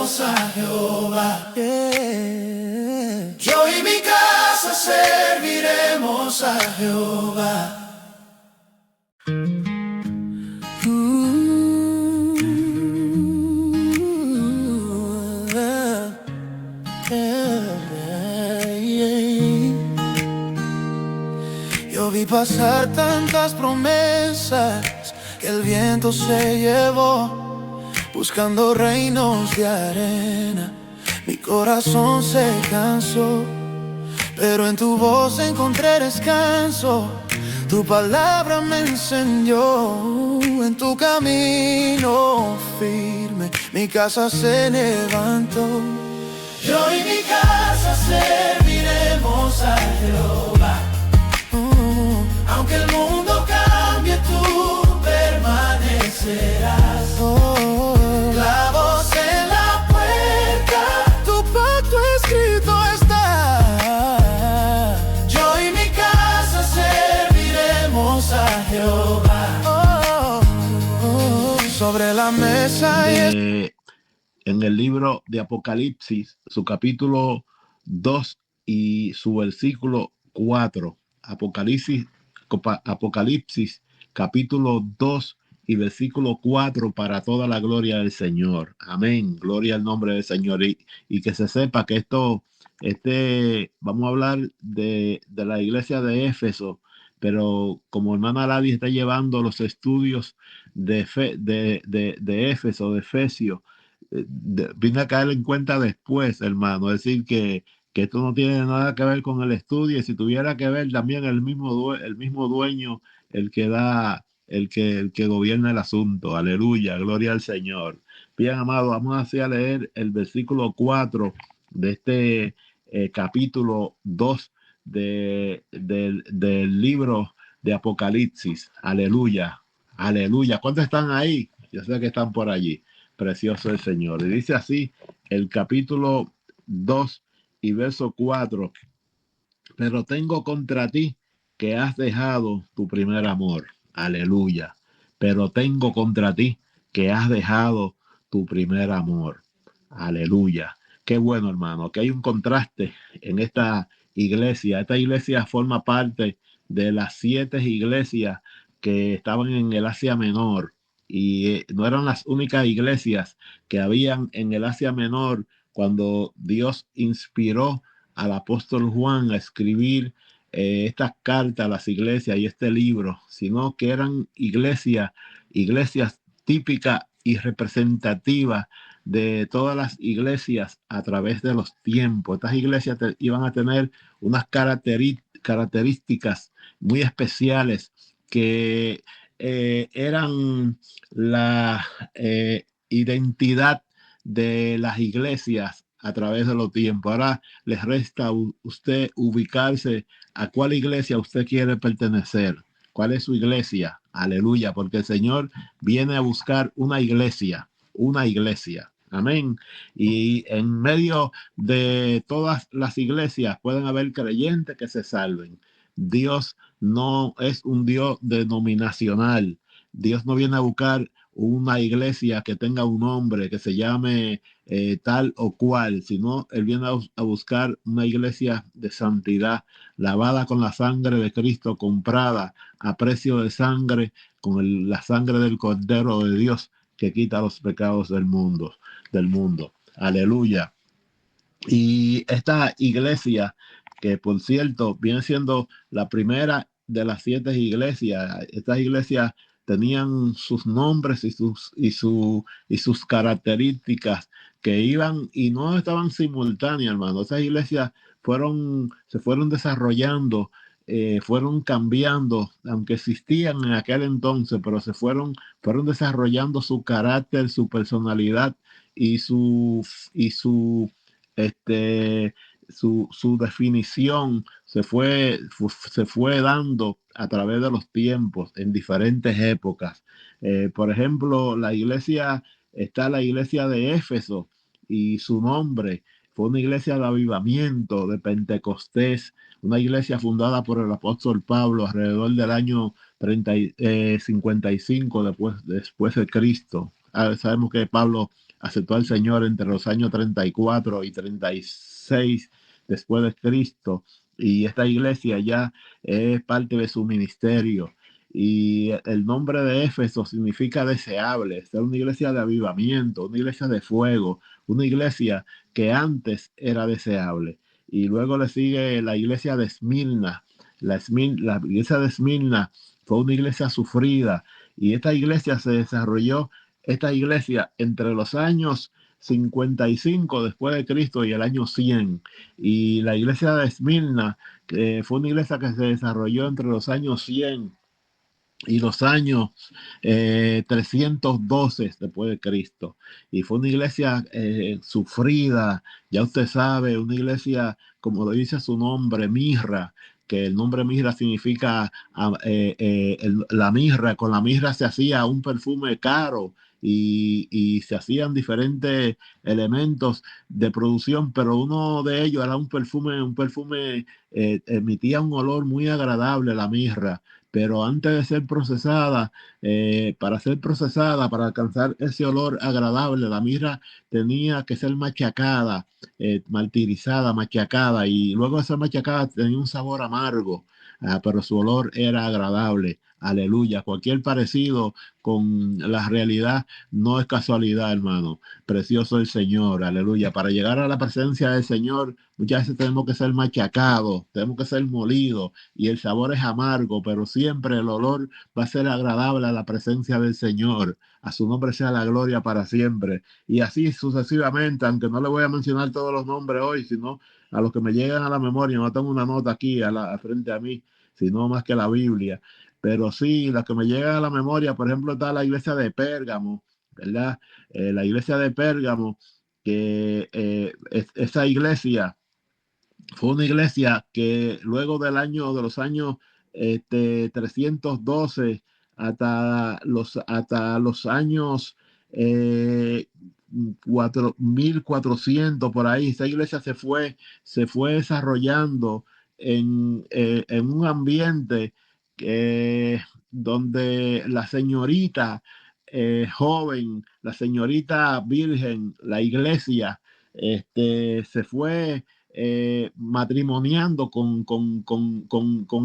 serviremos a Jehová. Yeah. Yo y mi casa serviremos a Jehová. Yo vi pasar tantas promesas que el viento se llevó, buscando reinos de arena. Mi corazón se cansó, pero en tu voz encontré descanso. Tu palabra me enseñó, en tu camino firme mi casa se levantó. Yo y mi casa serviremos a Jehová. Aunque el mundo cambie, tú permanecerás. La voz en la puerta, tu pacto escrito está. Yo y mi casa serviremos a Jehová. Sobre la mesa en el libro de Apocalipsis, su capítulo 2 y su versículo 4. Apocalipsis, capítulo 2 y versículo 4, para toda la gloria del Señor. Amén. Gloria al nombre del Señor. Y que se sepa que vamos a hablar de la iglesia de Éfeso, pero como hermana Lavi está llevando los estudios de Éfeso, de Efesio, vine a caer en cuenta después, hermano. Es decir, que esto no tiene nada que ver con el estudio, y si tuviera que ver también el mismo dueño, el que gobierna el asunto. Aleluya, gloria al Señor. Bien, amado, vamos así a leer el versículo 4 de este capítulo 2 del libro de Apocalipsis. Aleluya, aleluya. ¿Cuántos están ahí? Yo sé que están por allí. Precioso el Señor. Y dice así el capítulo 2 y verso 4: pero tengo contra ti que has dejado tu primer amor. Aleluya. Pero tengo contra ti que has dejado tu primer amor. Aleluya. Qué bueno, hermano, que hay un contraste en esta iglesia. Esta iglesia forma parte de las 7 iglesias que estaban en el Asia Menor, y no eran las únicas iglesias que habían en el Asia Menor cuando Dios inspiró al apóstol Juan a escribir estas cartas a las iglesias y este libro, sino que eran iglesias típicas y representativas de todas las iglesias a través de los tiempos. Estas iglesias iban a tener unas características muy especiales que eran la identidad de las iglesias a través de los tiempos. Ahora les resta a usted ubicarse a cuál iglesia usted quiere pertenecer. ¿Cuál es su iglesia? Aleluya, porque el Señor viene a buscar una iglesia. Amén. Y en medio de todas las iglesias pueden haber creyentes que se salven. Dios no es un Dios denominacional. Dios no viene a buscar una iglesia que tenga un nombre, que se llame tal o cual, sino Él viene a buscar una iglesia de santidad, lavada con la sangre de Cristo, comprada a precio de sangre, con la sangre del Cordero de Dios, que quita los pecados del mundo. Aleluya. Y esta iglesia, que por cierto viene siendo la primera de las 7 iglesias, estas iglesias tenían sus nombres y sus características que iban y no estaban simultáneas, hermano. Esas iglesias se fueron desarrollando, fueron cambiando, aunque existían en aquel entonces, pero fueron desarrollando su carácter, su personalidad y su definición se fue dando a través de los tiempos en diferentes épocas. Por ejemplo, la iglesia de Éfeso, y su nombre fue una iglesia de avivamiento, de Pentecostés, una iglesia fundada por el apóstol Pablo alrededor del año 55 después de Cristo. Sabemos que Pablo aceptó al Señor entre los años 34 y 36 después de Cristo. Y esta iglesia ya es parte de su ministerio. Y el nombre de Éfeso significa deseable. Es una iglesia de avivamiento, una iglesia de fuego, una iglesia que antes era deseable. Y luego le sigue la iglesia de Esmirna. La iglesia de Esmirna fue una iglesia sufrida. Y esta iglesia se desarrolló, esta iglesia entre los años 55 después de Cristo y el año 100. Y la iglesia de Esmirna fue una iglesia que se desarrolló entre los años 100 y los años 312 después de Cristo. Y fue una iglesia sufrida, ya usted sabe, una iglesia, como lo dice su nombre, mirra, que el nombre mirra significa la mirra. Con la mirra se hacía un perfume caro y se hacían diferentes elementos de producción, pero uno de ellos era un perfume emitía un olor muy agradable, la mirra, pero antes de ser procesada, para alcanzar ese olor agradable, la mirra tenía que ser machacada, martirizada, machacada, y luego esa machacada tenía un sabor amargo, pero su olor era agradable. Aleluya. Cualquier parecido con la realidad no es casualidad, hermano. Precioso el Señor. Aleluya. Para llegar a la presencia del Señor, muchas veces tenemos que ser machacados, tenemos que ser molidos, y el sabor es amargo, pero siempre el olor va a ser agradable a la presencia del Señor. A su nombre sea la gloria para siempre. Y así sucesivamente, aunque no le voy a mencionar todos los nombres hoy, sino a los que me llegan a la memoria. No tengo una nota aquí frente a mí, sino más que la Biblia. Pero sí, las que me llegan a la memoria, por ejemplo, está la iglesia de Pérgamo, ¿verdad? La iglesia de Pérgamo, que esa iglesia fue una iglesia que luego de los años 312 hasta los años eh, 1400 por ahí, esa iglesia se fue desarrollando en un ambiente eh, donde la señorita joven, la señorita virgen, la iglesia, se fue matrimoniando con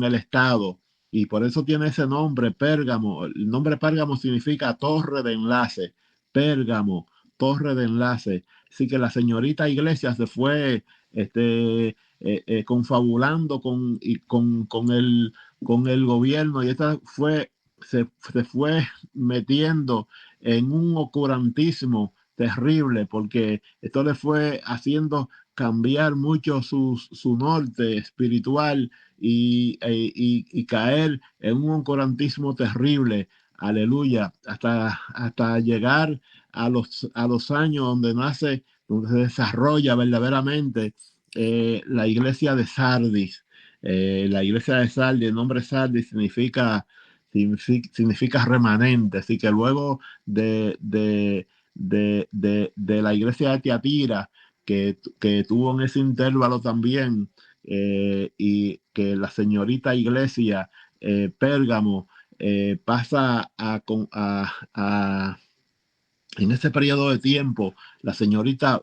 el Estado. Y por eso tiene ese nombre, Pérgamo. El nombre Pérgamo significa torre de enlace. Pérgamo, torre de enlace. Así que la señorita iglesia se fue confabulando con el gobierno, y esta se fue metiendo en un oscurantismo terrible, porque esto le fue haciendo cambiar mucho su norte espiritual y caer en un oscurantismo terrible. Aleluya, hasta llegar a los años donde se desarrolla verdaderamente la iglesia de Sardis. La iglesia de Sardis, el nombre Sardis significa remanente, así que luego de la iglesia de Tiatira, que tuvo en ese intervalo también, y que la señorita iglesia Pérgamo pasa en ese periodo de tiempo, la señorita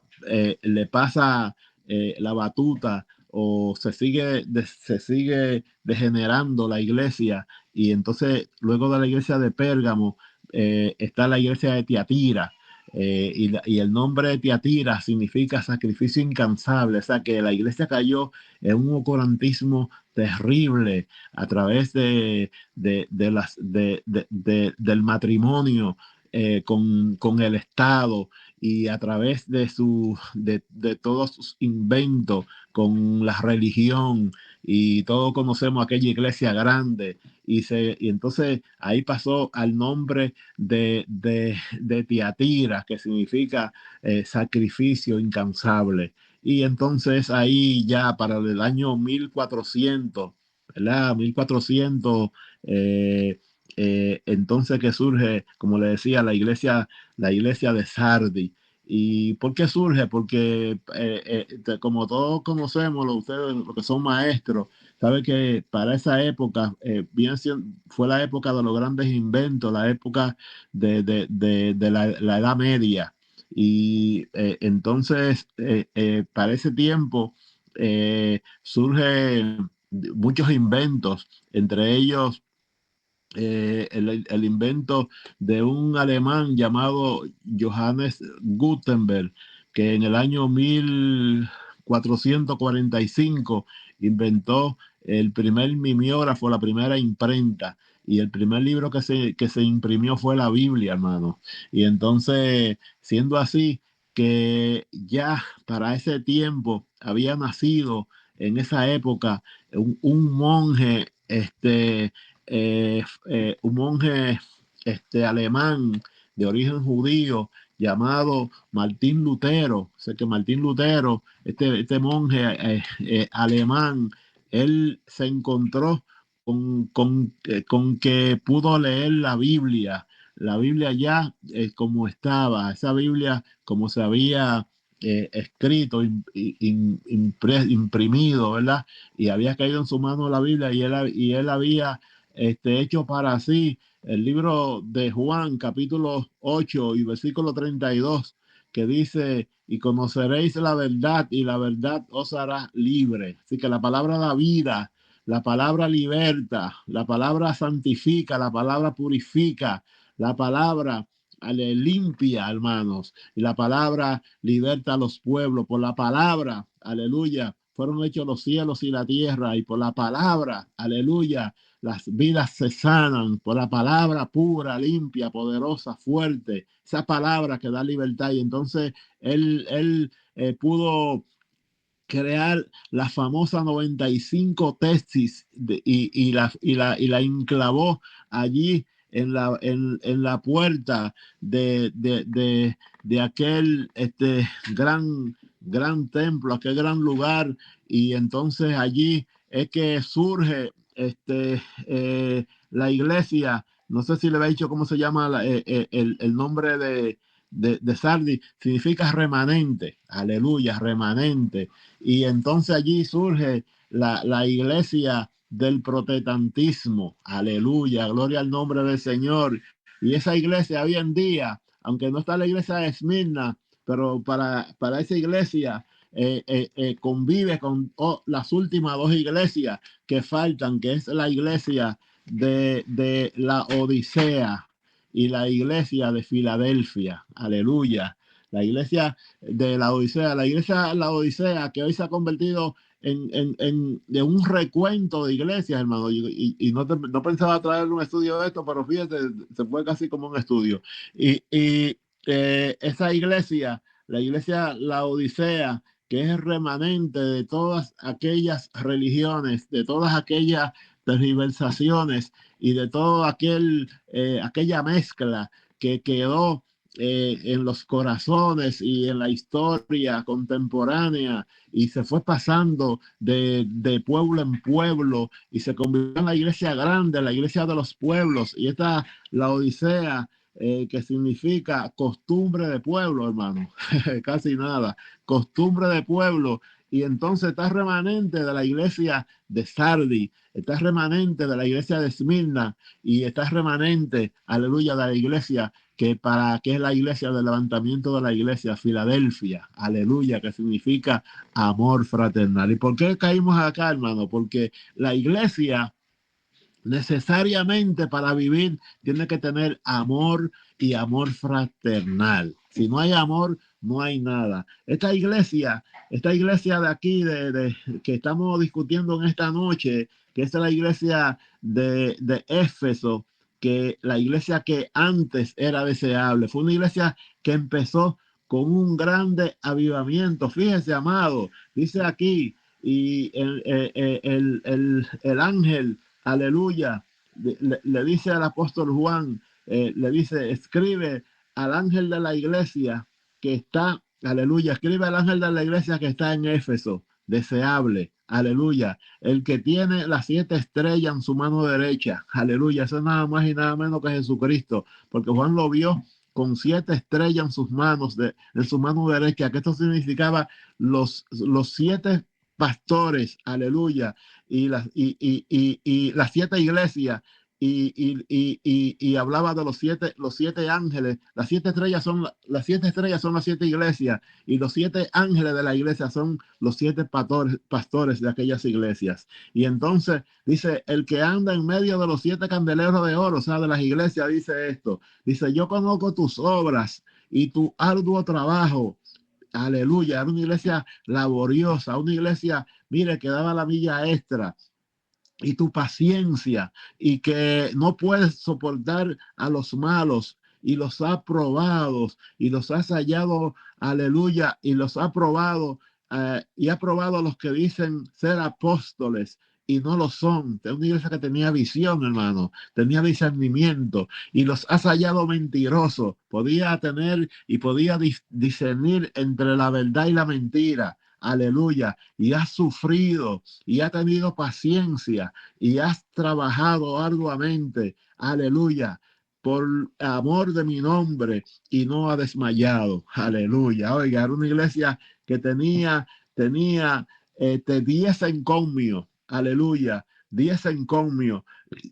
le pasa la batuta, o se sigue degenerando la iglesia, y entonces luego de la iglesia de Pérgamo está la iglesia de Tiatira. Y el nombre de Tiatira significa sacrificio incansable, o sea que la iglesia cayó en un oscurantismo terrible a través del matrimonio con el Estado, y a través de todos sus inventos con la religión, y todos conocemos aquella iglesia grande, y entonces ahí pasó al nombre de Tiatira, que significa sacrificio incansable. Y entonces ahí ya para el año 1400, ¿verdad? 1400, entonces que surge, como le decía, la iglesia de Sardi. ¿Y por qué surge? Porque como todos conocemos, ustedes los que son maestros, saben que para esa época fue la época de los grandes inventos, la época de la Edad Media. Y entonces, para ese tiempo, surgen muchos inventos, entre ellos el invento de un alemán llamado Johannes Gutenberg, que en el año 1445 inventó el primer mimeógrafo, la primera imprenta, y el primer libro que se imprimió fue la Biblia, hermano. Y entonces, siendo así, que ya para ese tiempo había nacido en esa época un monje, un monje alemán de origen judío llamado Martín Lutero. Sé que Martín Lutero, este monje alemán, él se encontró con que pudo leer la Biblia ya como estaba, esa Biblia como se había escrito, imprimido, ¿verdad? Y había caído en su mano la Biblia y él había hecho para sí el libro de Juan, capítulo 8 y versículo 32, que dice, y conoceréis la verdad y la verdad os hará libre. Así que la palabra da vida, la palabra liberta, la palabra santifica, la palabra purifica, la palabra limpia, hermanos, y la palabra liberta a los pueblos. Por la palabra, aleluya, fueron hechos los cielos y la tierra, y por la palabra, aleluya, las vidas se sanan. Por la palabra pura, limpia, poderosa, fuerte, esa palabra que da libertad. Y entonces él pudo crear la famosa 95 tesis y la enclavó allí en la puerta de aquel gran templo, aquel gran lugar. Y entonces allí es que surge la iglesia. No sé si le había dicho cómo se llama el nombre de Sardi. Significa remanente, aleluya, remanente. Y entonces allí surge la iglesia del protestantismo, aleluya, gloria al nombre del Señor. Y esa iglesia hoy en día, aunque no está la iglesia de Esmirna, pero para esa iglesia convive con las últimas dos iglesias que faltan, que es la iglesia de la Odisea y la iglesia de Filadelfia, aleluya. La iglesia de la Odisea, la Odisea, que hoy se ha convertido de un recuento de iglesias, hermano. Y no pensaba traer un estudio de esto, pero fíjate, se fue casi como un estudio. Y esa iglesia, la iglesia, la Odisea, que es el remanente de todas aquellas religiones, de todas aquellas tergiversaciones y de todo aquella mezcla que quedó en los corazones y en la historia contemporánea, y se fue pasando de pueblo en pueblo y se convirtió en la iglesia grande, la iglesia de los pueblos. Y esta, la Odisea, que significa costumbre de pueblo, hermano, casi nada, costumbre de pueblo. Y entonces está remanente de la iglesia de Sardi, está remanente de la iglesia de Esmirna, y está remanente, aleluya, de la iglesia que es la iglesia del levantamiento de la iglesia, Filadelfia, aleluya, que significa amor fraternal. ¿Y por qué caímos acá, hermano? Porque la iglesia necesariamente para vivir tiene que tener amor y amor fraternal. Si no hay amor, no hay nada. Esta iglesia de aquí, que estamos discutiendo en esta noche, que es la iglesia de Éfeso, que la iglesia que antes era deseable, fue una iglesia que empezó con un grande avivamiento. Fíjese, amado, dice aquí, y el ángel, aleluya, le dice al apóstol Juan, le dice, escribe al ángel de la iglesia que está, aleluya, escribe al ángel de la iglesia que está en Éfeso, deseable, aleluya, el que tiene las 7 estrellas en su mano derecha, aleluya, eso es nada más y nada menos que Jesucristo, porque Juan lo vio con 7 estrellas en sus manos, en su mano derecha, que esto significaba los 7 pastores, aleluya, y las 7 iglesias y hablaba de los siete ángeles. Las siete estrellas son las siete iglesias, y los siete ángeles de la iglesia son los siete pastores de aquellas iglesias. Y entonces dice, el que anda en medio de los siete candeleros de oro, o sea, de las iglesias, dice esto, dice, yo conozco tus obras y tu arduo trabajo. Aleluya, era una iglesia laboriosa, una iglesia, mire, que daba la milla extra, y tu paciencia, y que no puedes soportar a los malos, y los ha probado y los has hallado, aleluya, y los ha probado, y ha probado a los que dicen ser apóstoles y no lo son. Es una iglesia que tenía visión, hermano, tenía discernimiento, y los has hallado mentirosos. Podía tener y podía discernir entre la verdad y la mentira. Aleluya, y has sufrido y has tenido paciencia y has trabajado arduamente, aleluya, por amor de mi nombre, y no ha desmayado, aleluya. Oiga, era una iglesia que tenía 10 encomios, aleluya, 10 encomios,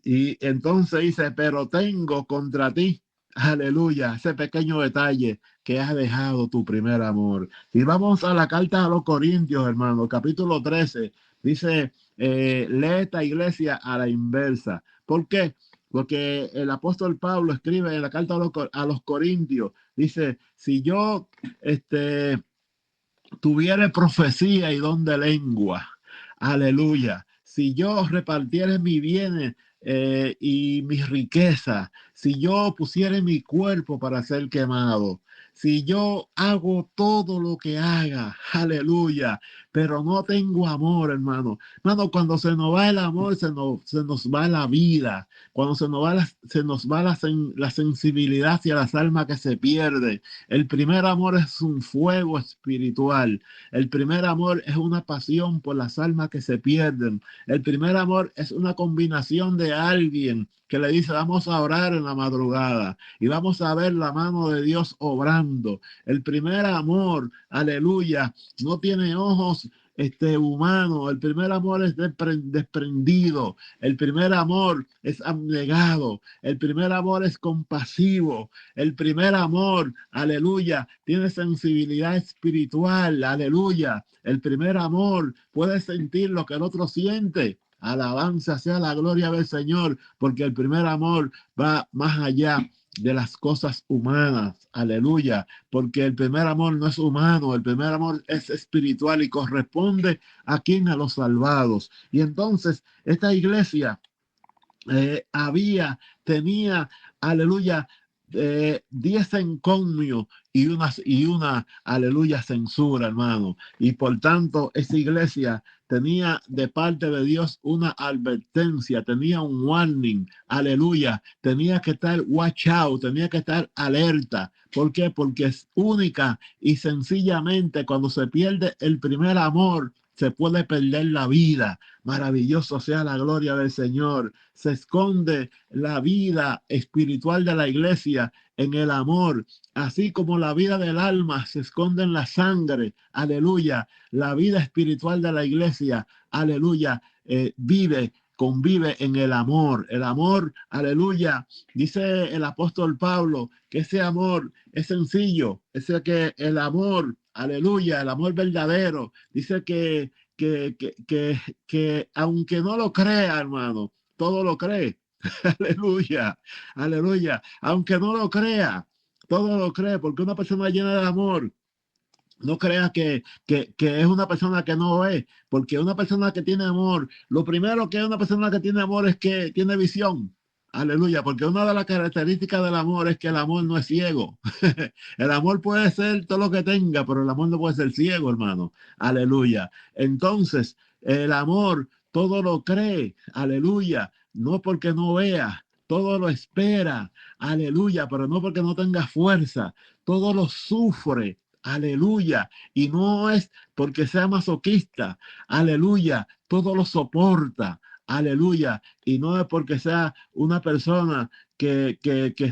y entonces dice, pero tengo contra ti, aleluya, ese pequeño detalle, que has dejado tu primer amor. Y vamos a la carta a los Corintios, hermano, capítulo 13, dice, lee esta iglesia a la inversa. ¿Por qué? Porque el apóstol Pablo escribe en la carta a los Corintios, dice, si yo tuviere profecía y don de lengua, aleluya, si yo repartiere mi bienes y mis riquezas, si yo pusiere mi cuerpo para ser quemado, si yo hago todo lo que haga, aleluya, pero no tengo amor, hermano. Hermano, cuando se nos va el amor, se nos va la vida. Cuando se nos va la sensibilidad hacia las almas que se pierde. El primer amor es un fuego espiritual. El primer amor es una pasión por las almas que se pierden. El primer amor es una combinación de alguien que le dice, vamos a orar en la madrugada y vamos a ver la mano de Dios obrando. El primer amor, aleluya, no tiene ojos humano. El primer amor es desprendido. El primer amor es abnegado. El primer amor es compasivo. El primer amor, aleluya, tiene sensibilidad espiritual, aleluya. El primer amor puede sentir lo que el otro siente. Alabanza sea la gloria del Señor, porque el primer amor va más allá de las cosas humanas, aleluya, porque el primer amor no es humano, el primer amor es espiritual y corresponde a quien, a los salvados. Y entonces esta iglesia tenía, aleluya, 10 encomios y una, aleluya, censura, hermano. Y por tanto, esa iglesia tenía de parte de Dios una advertencia, tenía un warning, aleluya, tenía que estar watch out, tenía que estar alerta. ¿Por qué? Porque es única y sencillamente cuando se pierde el primer amor, se puede perder la vida. Maravilloso sea la gloria del Señor. Se esconde la vida espiritual de la iglesia en el amor, así como la vida del alma se esconde en la sangre. Aleluya. La vida espiritual de la iglesia, aleluya, convive en el amor. El amor, aleluya, dice el apóstol Pablo que ese amor es sencillo, ese que el amor, aleluya, el amor verdadero, dice que aunque no lo crea, hermano, todo lo cree. Aleluya, aleluya, aunque no lo crea, todo lo cree, porque una persona llena de amor, no crea que es una persona que no ve, porque una persona que tiene amor, lo primero que es una persona que tiene amor es que tiene visión. Aleluya, porque una de las características del amor es que el amor no es ciego. El amor puede ser todo lo que tenga, pero el amor no puede ser ciego, hermano. Aleluya. Entonces, el amor todo lo cree. Aleluya. No porque no vea, todo lo espera. Aleluya, pero no porque no tenga fuerza. Todo lo sufre. Aleluya. Y no es porque sea masoquista. Aleluya. Todo lo soporta. Aleluya. Y no es porque sea una persona que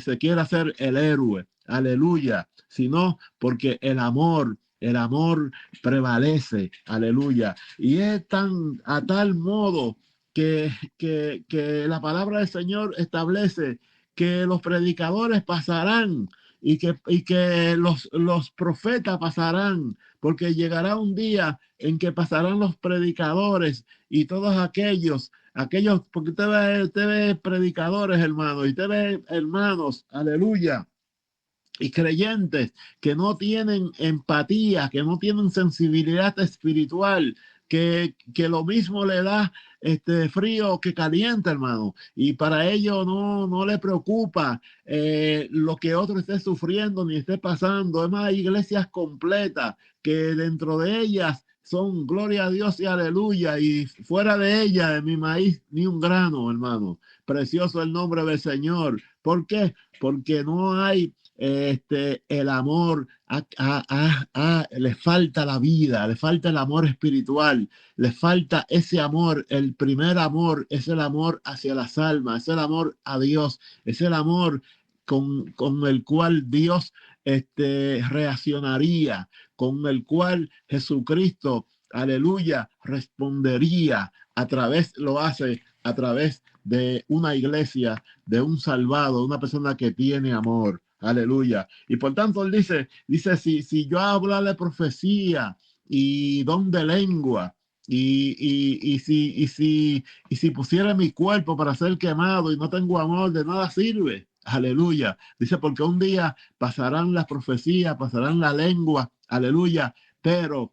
se quiera hacer el héroe. Aleluya. Sino porque el amor prevalece. Aleluya. Y es a tal modo que la palabra del Señor establece que los predicadores pasarán y que los profetas pasarán, porque llegará un día en que pasarán los predicadores y todos aquellos, porque usted ve predicadores, hermanos, y usted ve hermanos, aleluya, y creyentes que no tienen empatía, que no tienen sensibilidad espiritual, que lo mismo le da frío que caliente, hermano. Y para ello no le preocupa lo que otro esté sufriendo ni esté pasando. Es más, hay iglesias completas que dentro de ellas son gloria a Dios y aleluya, y fuera de ella, de mi maíz, ni un grano, hermano. Precioso el nombre del Señor. ¿Por qué? Porque no hay el amor, le falta la vida, le falta el amor espiritual, le falta ese amor. El primer amor es el amor hacia las almas, es el amor a Dios, es el amor con el cual Dios reaccionaría, con el cual Jesucristo, aleluya, respondería lo hace a través de una iglesia, de un salvado, una persona que tiene amor. Aleluya. Y por tanto, él dice, si yo hablarle profecía y don de lengua, y si pusiera mi cuerpo para ser quemado y no tengo amor, de nada sirve. Aleluya. Dice, porque un día pasarán las profecías, pasarán la lengua, aleluya, pero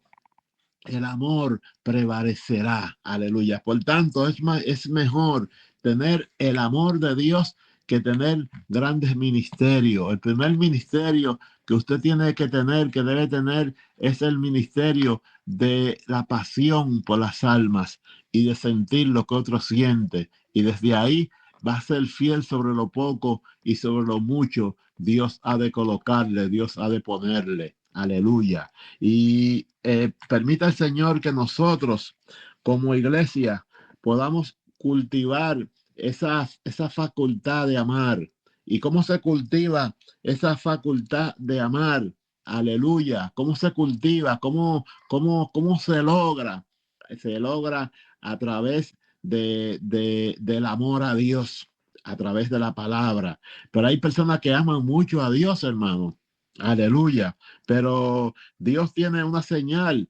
el amor prevalecerá. Aleluya. Por tanto, es mejor tener el amor de Dios que tener grandes ministerios. El primer ministerio que usted tiene que tener, que debe tener, es el ministerio de la pasión por las almas y de sentir lo que otro siente. Y desde ahí va a ser fiel sobre lo poco y sobre lo mucho. Dios ha de colocarle, Dios ha de ponerle. Aleluya. Y permita el Señor que nosotros como iglesia podamos cultivar esa facultad de amar. ¿Y cómo se cultiva esa facultad de amar? Aleluya. ¿Cómo se cultiva? ¿Cómo se logra? Se logra a través del amor a Dios, a través de la palabra. Pero hay personas que aman mucho a Dios, hermano. Aleluya. Pero Dios tiene una señal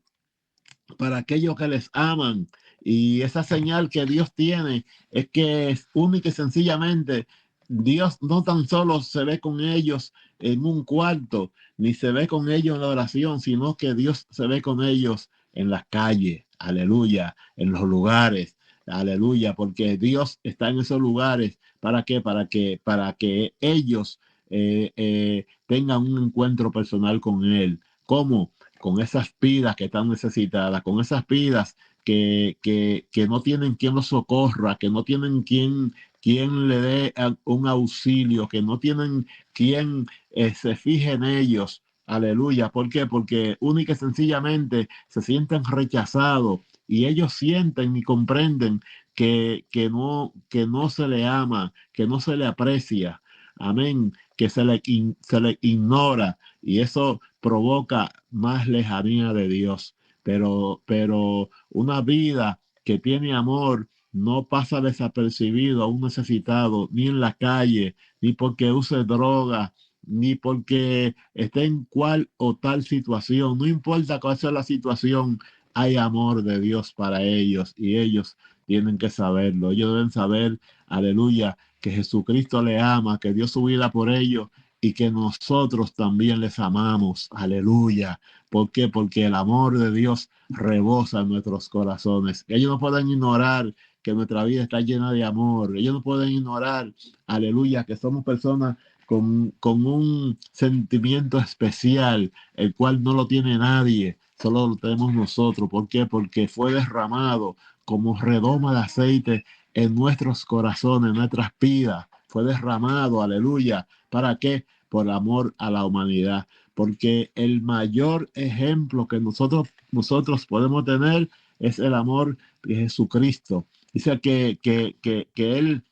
para aquellos que les aman. Y esa señal que Dios tiene es que es única y sencillamente Dios no tan solo se ve con ellos en un cuarto, ni se ve con ellos en la oración, sino que Dios se ve con ellos en las calles, aleluya, en los lugares, aleluya, porque Dios está en esos lugares. ¿Para qué? Para que ellos tengan un encuentro personal con Él. ¿Cómo? Con esas vidas que están necesitadas, con esas vidas que no tienen quien los socorra, que no tienen quien le dé un auxilio, que no tienen quien se fije en ellos. Aleluya. ¿Por qué? Porque única y sencillamente se sienten rechazados y ellos sienten y comprenden que no se le ama, que no se le aprecia. Amén. Que se le ignora, y eso provoca más lejanía de Dios. Pero una vida que tiene amor no pasa desapercibido a un necesitado, ni en la calle, ni porque use droga, ni porque esté en cual o tal situación. No importa cuál sea la situación, hay amor de Dios para ellos, y ellos tienen que saberlo. Ellos deben saber, aleluya, que Jesucristo le ama, que dio su vida por ellos y que nosotros también les amamos. Aleluya. ¿Por qué? Porque el amor de Dios rebosa en nuestros corazones. Ellos no pueden ignorar que nuestra vida está llena de amor. Ellos no pueden ignorar, aleluya, que somos personas con un sentimiento especial, el cual no lo tiene nadie, solo lo tenemos nosotros. ¿Por qué? Porque fue derramado como redoma de aceite en nuestros corazones, en nuestras vidas. Fue derramado, aleluya. ¿Para qué? Por amor a la humanidad. Porque el mayor ejemplo que nosotros podemos tener es el amor de Jesucristo. Dice que Él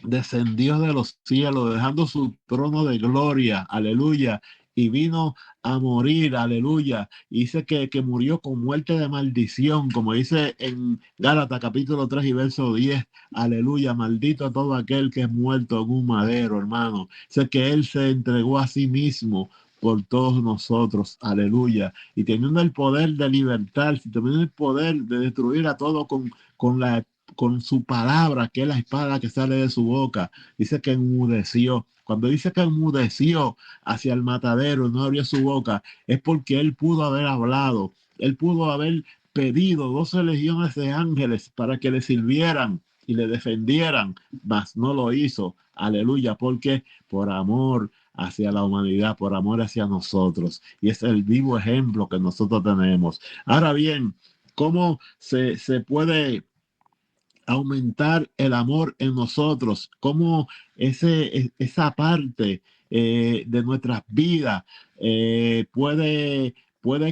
descendió de los cielos, dejando su trono de gloria, aleluya, y vino a morir, aleluya. Y dice que murió con muerte de maldición, como dice en Gálatas capítulo 3 y verso 10, aleluya, maldito a todo aquel que es muerto en un madero, hermano. Dice que Él se entregó a sí mismo por todos nosotros, aleluya. Y teniendo el poder de libertar, teniendo el poder de destruir a todo con su palabra, que es la espada que sale de su boca, dice que enmudeció. Cuando dice que enmudeció hacia el matadero, no abrió su boca, es porque él pudo haber hablado, él pudo haber pedido 12 legiones de ángeles para que le sirvieran y le defendieran, mas no lo hizo. Aleluya, porque por amor hacia la humanidad, por amor hacia nosotros. Y es el vivo ejemplo que nosotros tenemos. Ahora bien, ¿cómo se puede aumentar el amor en nosotros? ¿Cómo esa parte de nuestras vidas puede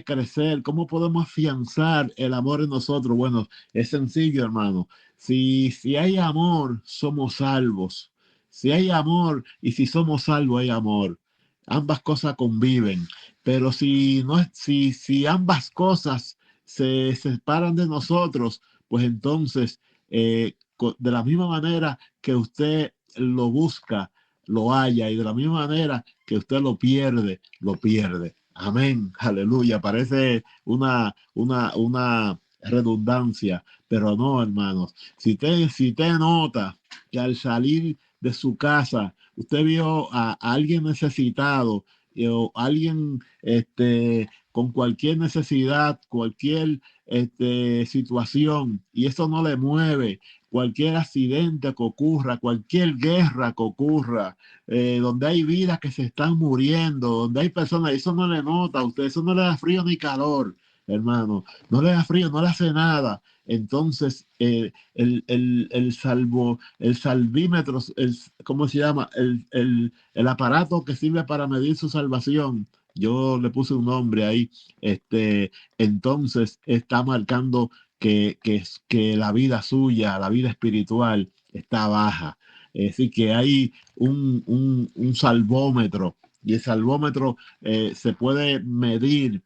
crecer? ¿Cómo podemos afianzar el amor en nosotros? Bueno, es sencillo, hermano. Si hay amor, somos salvos. Si hay amor y si somos salvos, hay amor. Ambas cosas conviven. Pero si, no, si ambas cosas se separan de nosotros, pues entonces de la misma manera que usted lo busca, lo halla, y de la misma manera que usted lo pierde, lo pierde. Amén, aleluya. Parece una redundancia, pero no, hermanos. Si usted nota que al salir de su casa, usted vio a alguien necesitado, o alguien con cualquier necesidad, cualquier situación, y eso no le mueve, cualquier accidente que ocurra, cualquier guerra que ocurra, donde hay vidas que se están muriendo, donde hay personas, eso no le nota a usted, eso no le da frío ni calor, hermano, no le da frío, no le hace nada. Entonces, el salvímetro, ¿cómo se llama? El aparato que sirve para medir su salvación, yo le puse un nombre ahí, entonces está marcando que la vida suya, la vida espiritual está baja. Es decir, que hay un salvómetro, y el salvómetro se puede medir.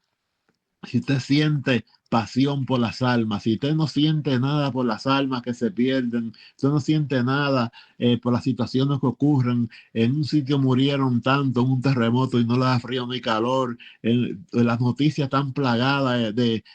Si usted siente pasión por las almas, si usted no siente nada por las almas que se pierden, usted no siente nada por las situaciones que ocurren, en un sitio murieron tanto en un terremoto y no le da frío ni calor, las noticias están plagadas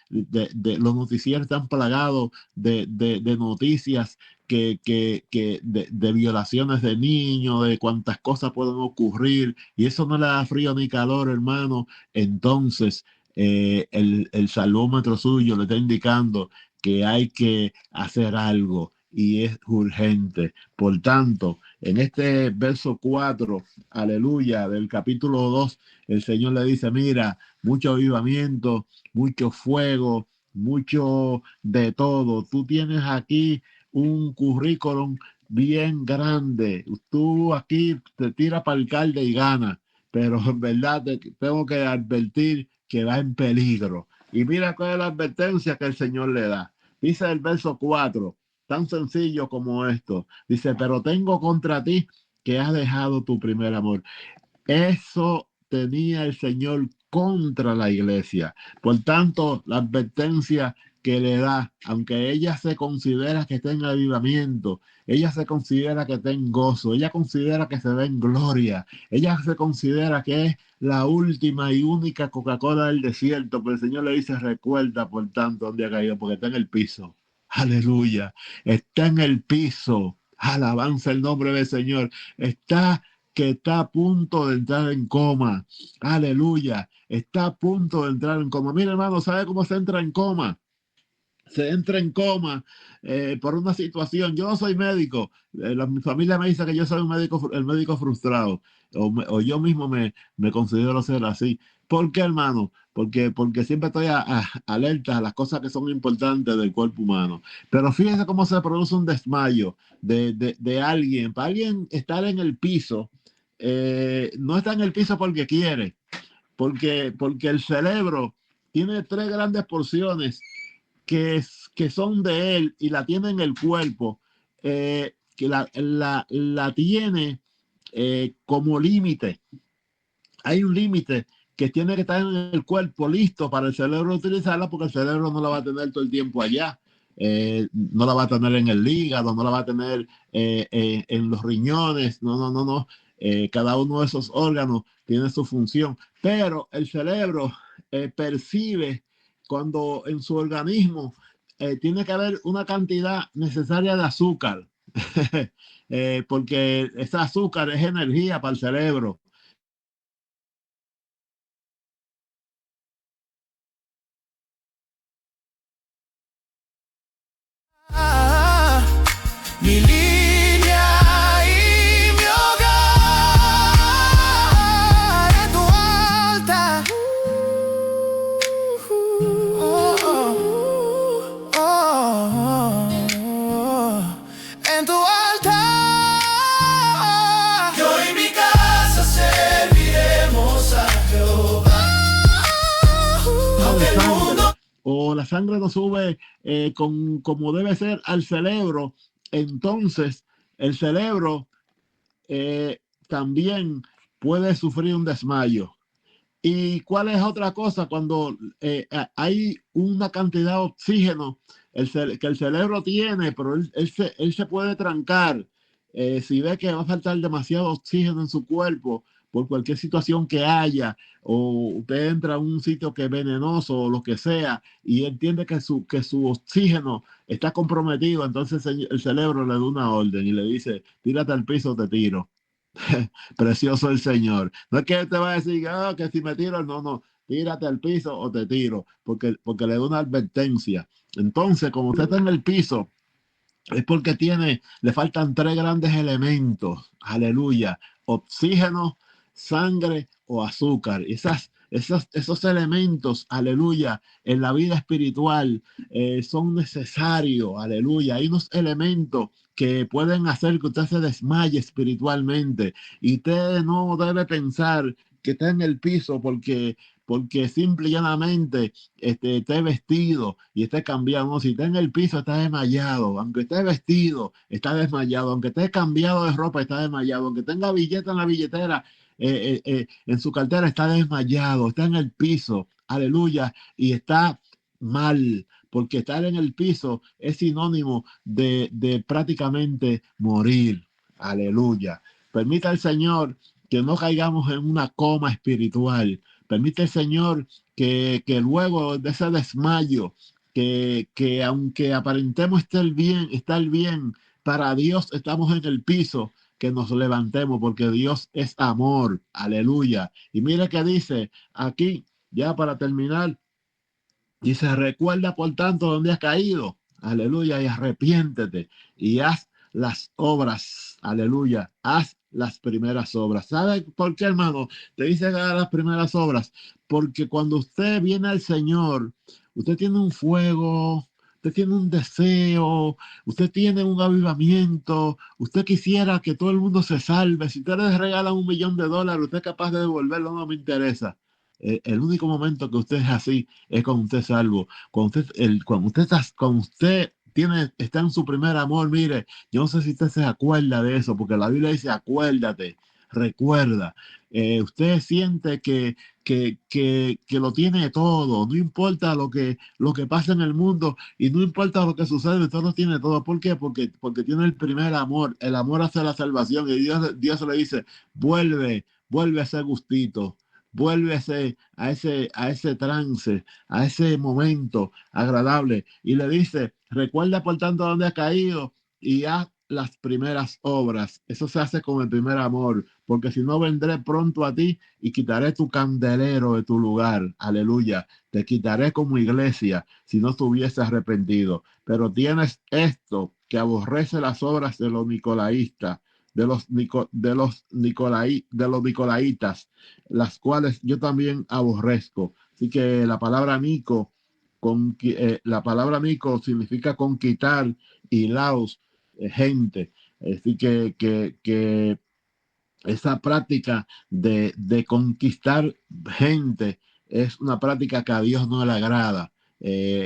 los noticieros están plagados de noticias de violaciones de niños, de cuántas cosas pueden ocurrir, y eso no le da frío ni calor, hermano. Entonces el salvómetro suyo le está indicando que hay que hacer algo y es urgente. Por tanto, en este verso 4, aleluya, del capítulo 2, el Señor le dice, mira, mucho avivamiento, mucho fuego, mucho de todo. Tú tienes aquí un currículum bien grande. Tú aquí te tiras para el alcalde y gana, pero en verdad tengo que advertir que va en peligro. Y mira cuál es la advertencia que el Señor le da. Dice el verso 4, tan sencillo como esto. Dice, pero tengo contra ti que has dejado tu primer amor. Eso tenía el Señor contra la iglesia. Por tanto, la advertencia que le da, aunque ella se considera que está en avivamiento, ella se considera que está en gozo, ella considera que se ve en gloria, ella se considera que es la última y única Coca-Cola del desierto, pero el Señor le dice, recuerda por tanto dónde ha caído, porque está en el piso. Aleluya, está en el piso. Alabanza el nombre del Señor. Que está a punto de entrar en coma. Aleluya. Está a punto de entrar en coma. Mira, hermano, ¿sabe cómo se entra en coma? Se entra en coma por una situación. Yo no soy médico. Mi familia me dice que yo soy el médico frustrado. O yo mismo me considero ser así. ¿Por qué, hermano? Porque siempre estoy alerta a las cosas que son importantes del cuerpo humano. Pero fíjense cómo se produce un desmayo de alguien. Para alguien estar en el piso, no está en el piso porque quiere, porque el cerebro tiene 3 grandes porciones que son de él y la tiene en el cuerpo, que la tiene como límite. hay un límite que tiene que estar en el cuerpo listo para el cerebro utilizarla, porque el cerebro no la va a tener todo el tiempo allá. No la va a tener en el hígado, no la va a tener en los riñones, no. Cada uno de esos órganos tiene su función, pero el cerebro percibe cuando en su organismo tiene que haber una cantidad necesaria de azúcar, porque ese azúcar es energía para el cerebro. Mi línea y mi hogar en tu alta. En tu altar. Yo y mi casa serviremos a Jehová. Aunque el mundo O la sangre no sube como debe ser al cerebro, entonces el cerebro también puede sufrir un desmayo. ¿Y cuál es otra cosa? Cuando hay una cantidad de oxígeno que el cerebro tiene, pero él se puede trancar si ve que va a faltar demasiado oxígeno en su cuerpo por cualquier situación que haya, o usted entra a un sitio que es venenoso o lo que sea, y entiende que su oxígeno está comprometido, entonces el cerebro le da una orden y le dice, tírate al piso, te tiro. Precioso el Señor. No es que te va a decir, oh, que si me tiro, no, tírate al piso o te tiro, porque le da una advertencia. Entonces, como usted está en el piso, es porque le faltan tres grandes elementos, aleluya, oxígeno, sangre o azúcar. Esos elementos, aleluya, en la vida espiritual son necesarios, aleluya. Hay unos elementos que pueden hacer que usted se desmaye espiritualmente, y usted no debe pensar que está en el piso porque simple y llanamente esté vestido y esté cambiado. No, si está en el piso, está desmayado. Aunque esté vestido, está desmayado. Aunque esté cambiado de ropa, está desmayado. Aunque tenga billete en la billetera, en su cartera, está desmayado. Está en el piso, aleluya, y está mal, porque estar en el piso es sinónimo de prácticamente morir. Aleluya. Permita al Señor que no caigamos en una coma espiritual. Permite el Señor que luego de ese desmayo, que aunque aparentemos estar bien, para Dios estamos en el piso, que nos levantemos, porque Dios es amor. Aleluya. Y mire que dice aquí, ya para terminar, dice, recuerda por tanto dónde has caído, aleluya, y arrepiéntete y haz las obras, aleluya, haz las primeras obras. ¿Sabe por qué, hermano? Te dice que haga las primeras obras, porque cuando usted viene al Señor, usted tiene un fuego, usted tiene un deseo, usted tiene un avivamiento, usted quisiera que todo el mundo se salve. Si usted le regala $1,000,000, usted es capaz de devolverlo, no me interesa. El único momento que usted es así es cuando usted es salvo. Cuando usted está en su primer amor, mire, yo no sé si usted se acuerda de eso, porque la Biblia dice, acuérdate, recuerda. Usted siente que lo tiene todo, no importa lo que pasa en el mundo y no importa lo que sucede, usted lo tiene todo. ¿Por qué? Porque tiene el primer amor, el amor hacia la salvación, y Dios le dice, vuelve a ese gustito. Vuelve a ese trance, a ese momento agradable, y le dice, recuerda por tanto dónde has caído y haz las primeras obras. Eso se hace con el primer amor, porque si no, vendré pronto a ti y quitaré tu candelero de tu lugar. Aleluya. Te quitaré como iglesia si no estuviese arrepentido. Pero tienes esto, que aborrece las obras de los nicolaístas, de los nicolaitas, las cuales yo también aborrezco. Así que la palabra Nico significa conquistar, y Laos, gente. Así que esa práctica de conquistar gente es una práctica que a Dios no le agrada.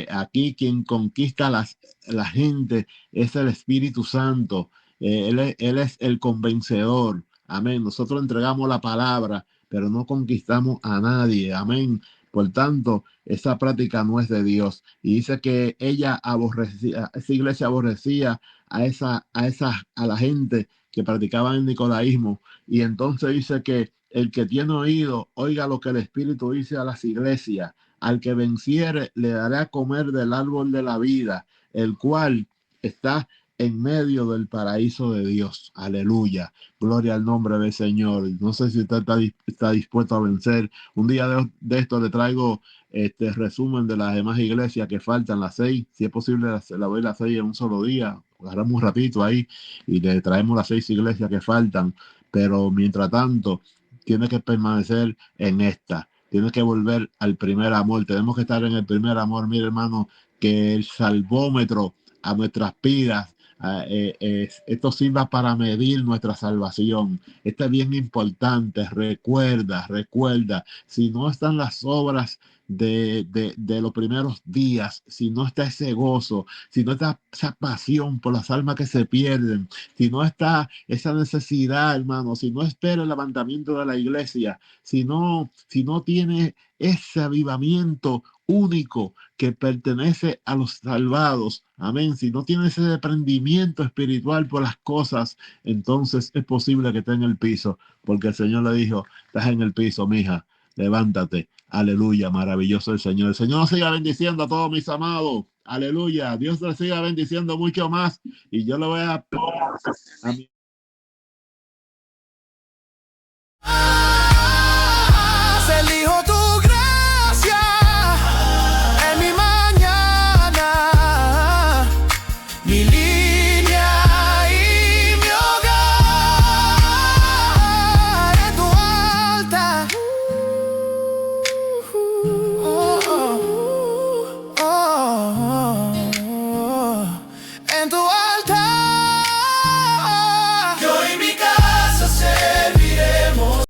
Aquí quien conquista la gente es el Espíritu Santo. Él es el convencedor. Amén. Nosotros entregamos la palabra, pero no conquistamos a nadie. Amén. Por tanto, esa práctica no es de Dios. Y dice que ella aborrecía, esa iglesia aborrecía a la gente que practicaba el nicolaísmo. Y entonces dice que el que tiene oído, oiga lo que el Espíritu dice a las iglesias. Al que venciere, le daré a comer del árbol de la vida, el cual está en medio del paraíso de Dios. Aleluya. Gloria al nombre del Señor. No sé si usted está dispuesto a vencer. Un día de esto le traigo este resumen de las demás iglesias que faltan, las 6. Si es posible, la voy a las 6 en un solo día. Agarramos un ratito ahí y le traemos las 6 iglesias que faltan. Pero mientras tanto, tiene que permanecer en esta. Tiene que volver al primer amor. Tenemos que estar en el primer amor. Mire, hermano, que el salvómetro a nuestras vidas, esto sirva para medir nuestra salvación. Esto es bien importante. Recuerda, si no están las obras de los primeros días, si no está ese gozo, si no está esa pasión por las almas que se pierden, si no está esa necesidad, hermano, si no espera el levantamiento de la iglesia, si no tiene ese avivamiento único que pertenece a los salvados, amén, si no tiene ese desprendimiento espiritual por las cosas, entonces es posible que esté en el piso, porque el Señor le dijo, estás en el piso, mija, levántate. Aleluya, maravilloso el Señor. El Señor nos siga bendiciendo a todos mis amados. Aleluya, Dios les siga bendiciendo mucho más. Y yo le voy a mi